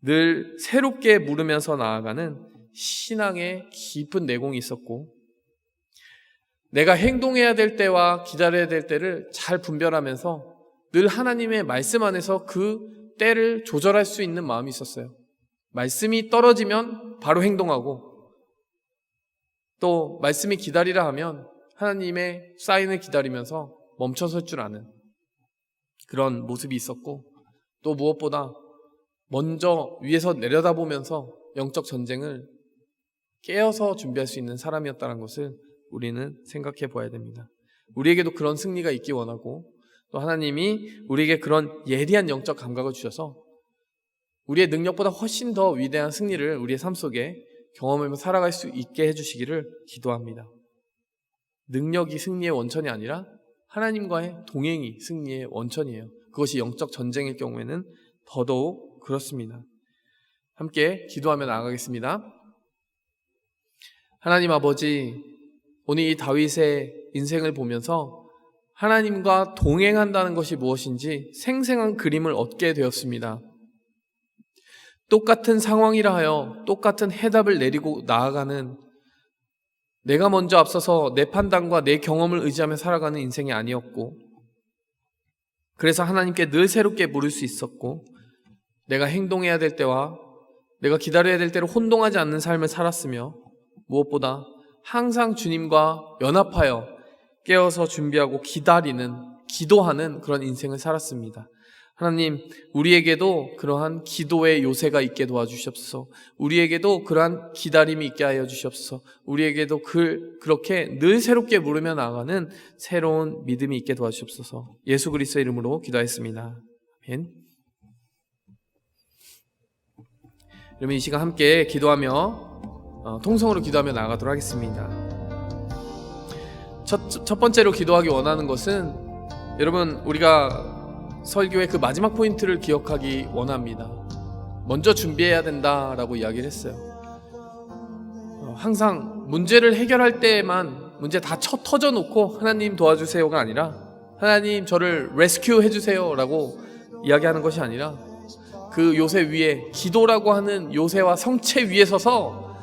늘 새롭게 물으면서 나아가는 신앙의 깊은 내공이 있었고, 내가 행동해야 될 때와 기다려야 될 때를 잘 분별하면서 늘 하나님의 말씀 안에서 그 때를 조절할 수 있는 마음이 있었어요. 말씀이 떨어지면 바로 행동하고, 또 말씀이 기다리라 하면 하나님의 사인을 기다리면서 멈춰설 줄 아는 그런 모습이 있었고, 또 무엇보다 먼저 위에서 내려다보면서 영적 전쟁을 깨어서 준비할 수 있는 사람이었다는 것을 우리는 생각해 보아야 됩니다. 우리에게도 그런 승리가 있기 원하고, 또 하나님이 우리에게 그런 예리한 영적 감각을 주셔서 우리의 능력보다 훨씬 더 위대한 승리를 우리의 삶 속에 경험하며 살아갈 수 있게 해주시기를 기도합니다. 능력이 승리의 원천이 아니라 하나님과의 동행이 승리의 원천이에요. 그것이 영적 전쟁일 경우에는 더더욱 그렇습니다. 함께 기도하며 나아가겠습니다. 하나님 아버지, 오늘 이 다윗의 인생을 보면서 하나님과 동행한다는 것이 무엇인지 생생한 그림을 얻게 되었습니다. 똑같은 상황이라 하여 똑같은 해답을 내리고 나아가는, 내가 먼저 앞서서 내 판단과 내 경험을 의지하며 살아가는 인생이 아니었고, 그래서 하나님께 늘 새롭게 물을 수 있었고, 내가 행동해야 될 때와 내가 기다려야 될 때를 혼동하지 않는 삶을 살았으며, 무엇보다 항상 주님과 연합하여 깨어서 준비하고 기도하는 그런 인생을 살았습니다. 하나님, 우리에게도 그러한 기도의 요새가 있게 도와주시옵소서. 우리에게도 그러한 기다림이 있게 하여 주시옵소서. 우리에게도 그렇게 늘 새롭게 물으며 나아가는 새로운 믿음이 있게 도와주시옵소서. 예수 그리스도의 이름으로 기도하였습니다. 아멘. 여러분, 이 시간 함께 기도하며 통성으로 기도하며 나아가도록 하겠습니다. 첫 번째로 기도하기 원하는 것은, 여러분, 우리가 설교의 그 마지막 포인트를 기억하기 원합니다. 먼저 준비해야 된다라고 이야기를 했어요. 항상 문제를 해결할 때만 문제 다 터져놓고 하나님 도와주세요가 아니라, 하나님 저를 레스큐 해주세요 라고 이야기하는 것이 아니라, 그 요새 위에, 기도라고 하는 요새와 성체 위에 서서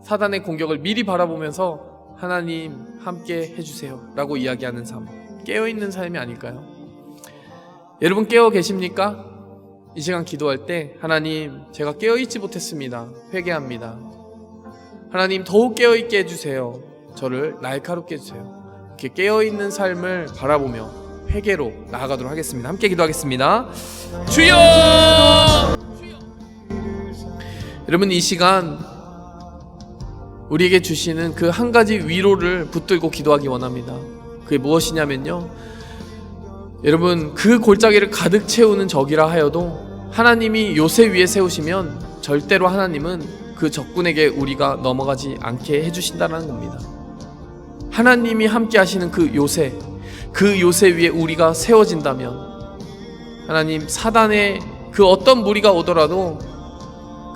사단의 공격을 미리 바라보면서 하나님 함께 해주세요 라고 이야기하는 삶, 깨어있는 삶이 아닐까요? 여러분, 깨어 계십니까? 이 시간 기도할 때, 하나님 제가 깨어있지 못했습니다. 회개합니다. 하나님 더욱 깨어있게 해주세요. 저를 날카롭게 해주세요. 이렇게 깨어있는 삶을 바라보며 회개로 나아가도록 하겠습니다. 함께 기도하겠습니다. 주여! 여러분, 이 시간 우리에게 주시는 그 한 가지 위로를 붙들고 기도하기 원합니다. 그게 무엇이냐면요, 여러분, 그 골짜기를 가득 채우는 적이라 하여도 하나님이 요새 위에 세우시면 절대로 하나님은 그 적군에게 우리가 넘어가지 않게 해주신다는 겁니다. 하나님이 함께 하시는 그 요새 위에 우리가 세워진다면, 하나님, 사단의 그 어떤 무리가 오더라도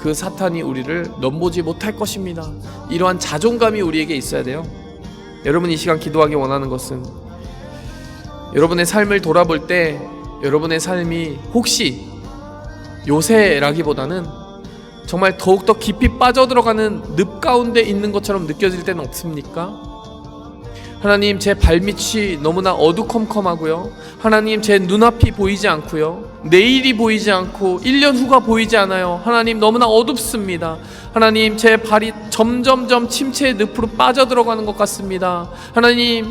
그 사탄이 우리를 넘보지 못할 것입니다. 이러한 자존감이 우리에게 있어야 돼요. 여러분, 이 시간 기도하기 원하는 것은, 여러분의 삶을 돌아볼 때 여러분의 삶이 혹시 요새라기보다는 정말 더욱더 깊이 빠져들어가는 늪 가운데 있는 것처럼 느껴질 때는 없습니까? 하나님, 제 발밑이 너무나 어두컴컴하고요, 하나님, 제 눈앞이 보이지 않고요, 내일이 보이지 않고 1년 후가 보이지 않아요. 하나님, 너무나 어둡습니다. 하나님, 제 발이 점점점 침체의 늪으로 빠져들어가는 것 같습니다. 하나님,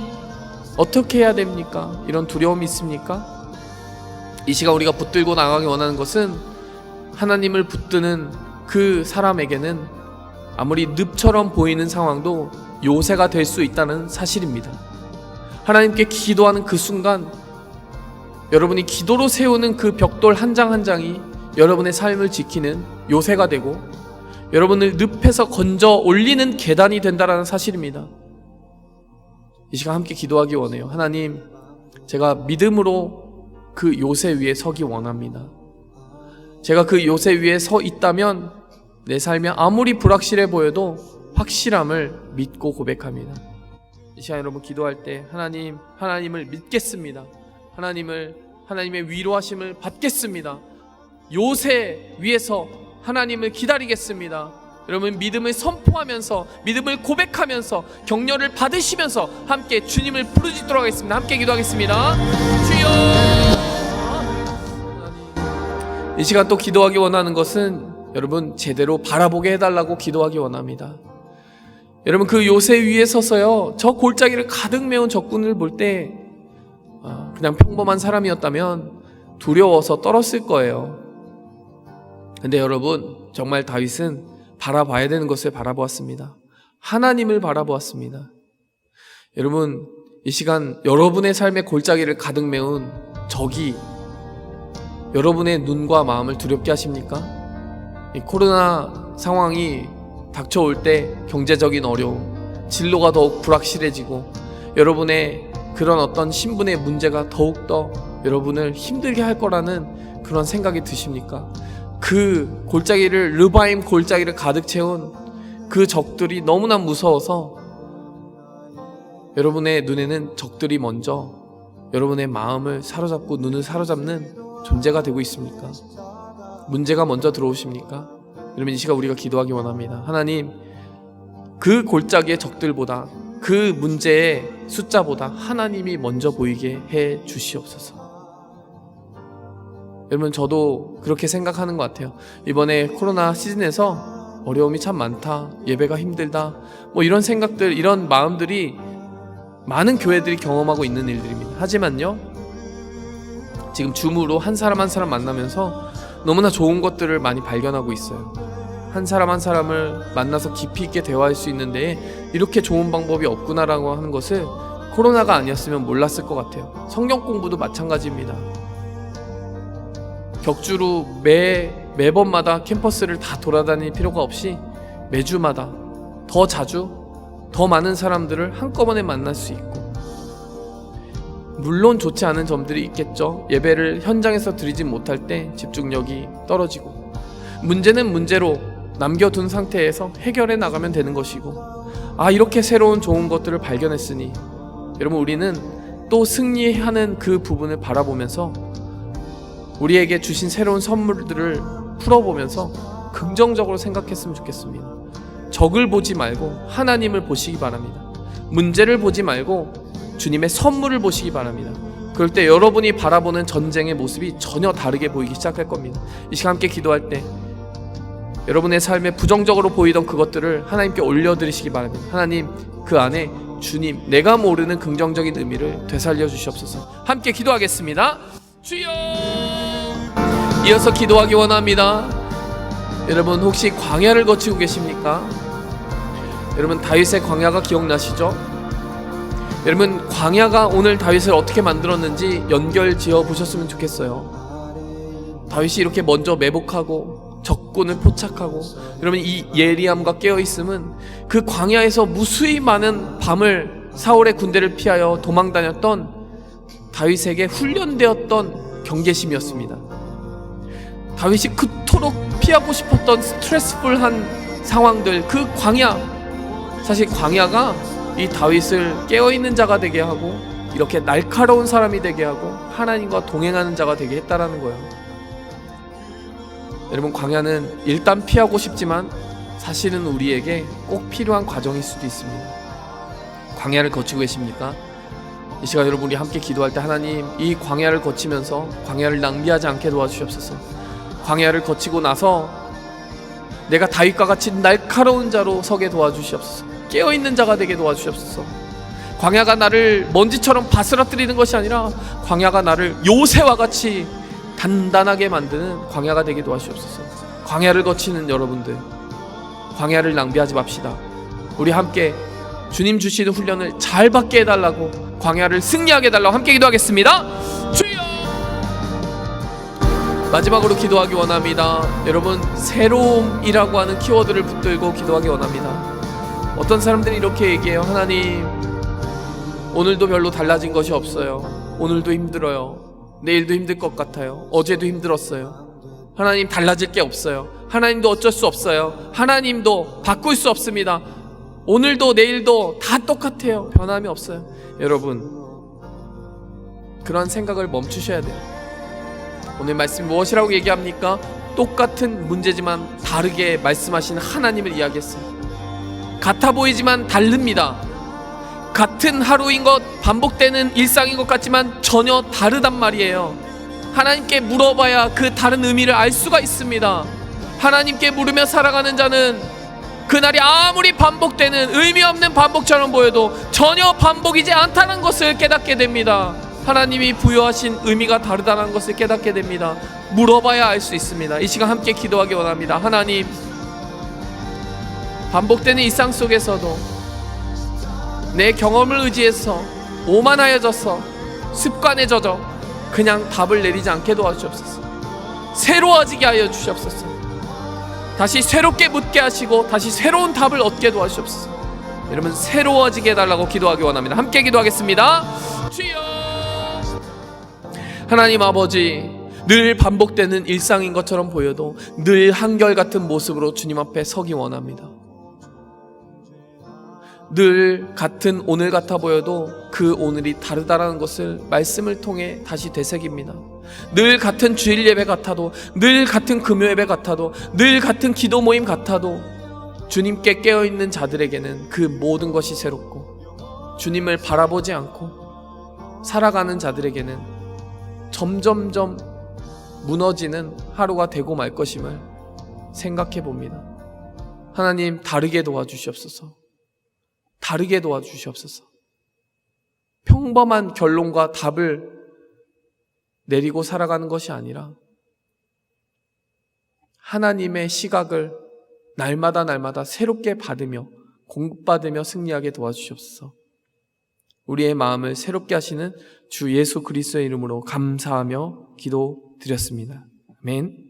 어떻게 해야 됩니까? 이런 두려움이 있습니까? 이 시간 우리가 붙들고 나가기 원하는 것은, 하나님을 붙드는 그 사람에게는 아무리 늪처럼 보이는 상황도 요새가 될 수 있다는 사실입니다. 하나님께 기도하는 그 순간, 여러분이 기도로 세우는 그 벽돌 한 장 한 장이 여러분의 삶을 지키는 요새가 되고, 여러분을 늪에서 건져 올리는 계단이 된다는 사실입니다. 이 시간 함께 기도하기 원해요. 하나님, 제가 믿음으로 그 요새 위에 서기 원합니다. 제가 그 요새 위에 서 있다면 내 삶이 아무리 불확실해 보여도 확실함을 믿고 고백합니다. 이 시간 여러분 기도할 때, 하나님을 믿겠습니다. 하나님의 위로하심을 받겠습니다. 요새 위에서 하나님을 기다리겠습니다. 여러분, 믿음을 선포하면서, 믿음을 고백하면서, 격려를 받으시면서 함께 주님을 부르짖도록 하겠습니다. 함께 기도하겠습니다. 주여! 이 시간 또 기도하기 원하는 것은, 여러분 제대로 바라보게 해달라고 기도하기 원합니다. 여러분, 그 요새 위에 서서요, 저 골짜기를 가득 메운 적군을 볼 때 그냥 평범한 사람이었다면 두려워서 떨었을 거예요. 근데 여러분, 정말 다윗은 바라봐야 되는 것을 바라보았습니다. 하나님을 바라보았습니다. 여러분, 이 시간 여러분의 삶의 골짜기를 가득 메운 적이 여러분의 눈과 마음을 두렵게 하십니까? 이 코로나 상황이 닥쳐올 때 경제적인 어려움, 진로가 더욱 불확실해지고 여러분의 그런 어떤 신분의 문제가 더욱더 여러분을 힘들게 할 거라는 그런 생각이 드십니까? 그 골짜기를, 르바임 골짜기를 가득 채운 그 적들이 너무나 무서워서 여러분의 눈에는 적들이 먼저 여러분의 마음을 사로잡고 눈을 사로잡는 존재가 되고 있습니까? 문제가 먼저 들어오십니까? 여러분, 이 시간 우리가 기도하기 원합니다. 하나님, 그 골짜기의 적들보다, 그 문제의 숫자보다 하나님이 먼저 보이게 해 주시옵소서. 여러분, 저도 그렇게 생각하는 것 같아요. 이번에 코로나 시즌에서 어려움이 참 많다, 예배가 힘들다, 뭐 이런 생각들, 이런 마음들이 많은 교회들이 경험하고 있는 일들입니다. 하지만요, 지금 줌으로 한 사람 한 사람 만나면서 너무나 좋은 것들을 많이 발견하고 있어요. 한 사람 한 사람을 만나서 깊이 있게 대화할 수 있는데 이렇게 좋은 방법이 없구나라고 하는 것을 코로나가 아니었으면 몰랐을 것 같아요. 성경 공부도 마찬가지입니다. 격주로 매번마다 캠퍼스를 다 돌아다닐 필요가 없이 매주마다 더 자주 더 많은 사람들을 한꺼번에 만날 수 있고, 물론 좋지 않은 점들이 있겠죠. 예배를 현장에서 드리진 못할 때 집중력이 떨어지고, 문제는 문제로 남겨둔 상태에서 해결해 나가면 되는 것이고, 이렇게 새로운 좋은 것들을 발견했으니 여러분, 우리는 또 승리하는 그 부분을 바라보면서 우리에게 주신 새로운 선물들을 풀어보면서 긍정적으로 생각했으면 좋겠습니다. 적을 보지 말고 하나님을 보시기 바랍니다. 문제를 보지 말고 주님의 선물을 보시기 바랍니다. 그럴 때 여러분이 바라보는 전쟁의 모습이 전혀 다르게 보이기 시작할 겁니다. 이 시간 함께 기도할 때 여러분의 삶에 부정적으로 보이던 그것들을 하나님께 올려드리시기 바랍니다. 하나님, 그 안에 주님, 내가 모르는 긍정적인 의미를 되살려 주시옵소서. 함께 기도하겠습니다. 주여! 이어서 기도하기 원합니다. 여러분, 혹시 광야를 거치고 계십니까? 여러분, 다윗의 광야가 기억나시죠? 여러분, 광야가 오늘 다윗을 어떻게 만들었는지 연결 지어 보셨으면 좋겠어요. 다윗이 이렇게 먼저 매복하고 적군을 포착하고, 여러분, 이 예리함과 깨어있음은 그 광야에서 무수히 많은 밤을 사울의 군대를 피하여 도망다녔던 다윗에게 훈련되었던 경계심이었습니다. 다윗이 그토록 피하고 싶었던 스트레스풀한 상황들, 그 광야, 사실 광야가 이 다윗을 깨어있는 자가 되게 하고 이렇게 날카로운 사람이 되게 하고 하나님과 동행하는 자가 되게 했다라는 거예요. 여러분, 광야는 일단 피하고 싶지만 사실은 우리에게 꼭 필요한 과정일 수도 있습니다. 광야를 거치고 계십니까? 이 시간 여러분, 우리 함께 기도할 때 하나님, 이 광야를 거치면서 광야를 낭비하지 않게 도와주시옵소서. 광야를 거치고 나서 내가 다윗과 같이 날카로운 자로 서게 도와주시옵소서. 깨어있는 자가 되게 도와주시옵소서. 광야가 나를 먼지처럼 바스러뜨리는 것이 아니라 광야가 나를 요새와 같이 단단하게 만드는 광야가 되게 도와주시옵소서. 광야를 거치는 여러분들, 광야를 낭비하지 맙시다. 우리 함께 주님 주시는 훈련을 잘 받게 해달라고, 광야를 승리하게 해달라고 함께 기도하겠습니다. 주여! 마지막으로 기도하기 원합니다. 여러분, 새로움이라고 하는 키워드를 붙들고 기도하기 원합니다. 어떤 사람들이 이렇게 얘기해요. 하나님, 오늘도 별로 달라진 것이 없어요. 오늘도 힘들어요. 내일도 힘들 것 같아요. 어제도 힘들었어요. 하나님, 달라질 게 없어요. 하나님도 어쩔 수 없어요. 하나님도 바꿀 수 없습니다. 오늘도 내일도 다 똑같아요. 변함이 없어요. 여러분, 그런 생각을 멈추셔야 돼요. 오늘 말씀이 무엇이라고 얘기합니까? 똑같은 문제지만 다르게 말씀하시는 하나님을 이야기했어요. 같아 보이지만 다릅니다. 같은 하루인 것, 반복되는 일상인 것 같지만 전혀 다르단 말이에요. 하나님께 물어봐야 그 다른 의미를 알 수가 있습니다. 하나님께 물으며 살아가는 자는 그날이 아무리 반복되는 의미 없는 반복처럼 보여도 전혀 반복이지 않다는 것을 깨닫게 됩니다. 하나님이 부여하신 의미가 다르다는 것을 깨닫게 됩니다. 물어봐야 알 수 있습니다. 이 시간 함께 기도하기 원합니다. 하나님, 반복되는 일상 속에서도 내 경험을 의지해서 오만하여져서 습관에 젖어 그냥 답을 내리지 않게 도와주옵소서. 새로워지게 하여 주시옵소서. 다시 새롭게 묻게 하시고 다시 새로운 답을 얻게 도와주시옵소서. 여러분, 새로워지게 해달라고 기도하기 원합니다. 함께 기도하겠습니다. 주여, 하나님 아버지, 늘 반복되는 일상인 것처럼 보여도 늘 한결같은 모습으로 주님 앞에 서기 원합니다. 늘 같은 오늘 같아 보여도 그 오늘이 다르다라는 것을 말씀을 통해 다시 되새깁니다. 늘 같은 주일 예배 같아도, 늘 같은 금요 예배 같아도, 늘 같은 기도 모임 같아도 주님께 깨어있는 자들에게는 그 모든 것이 새롭고, 주님을 바라보지 않고 살아가는 자들에게는 점점점 무너지는 하루가 되고 말 것임을 생각해 봅니다. 하나님, 다르게 도와주시옵소서. 다르게 도와주시옵소서. 평범한 결론과 답을 내리고 살아가는 것이 아니라 하나님의 시각을 날마다 새롭게 받으며 공급받으며 승리하게 도와주시옵소서. 우리의 마음을 새롭게 하시는 주 예수 그리스도의 이름으로 감사하며 기도드렸습니다. 아멘.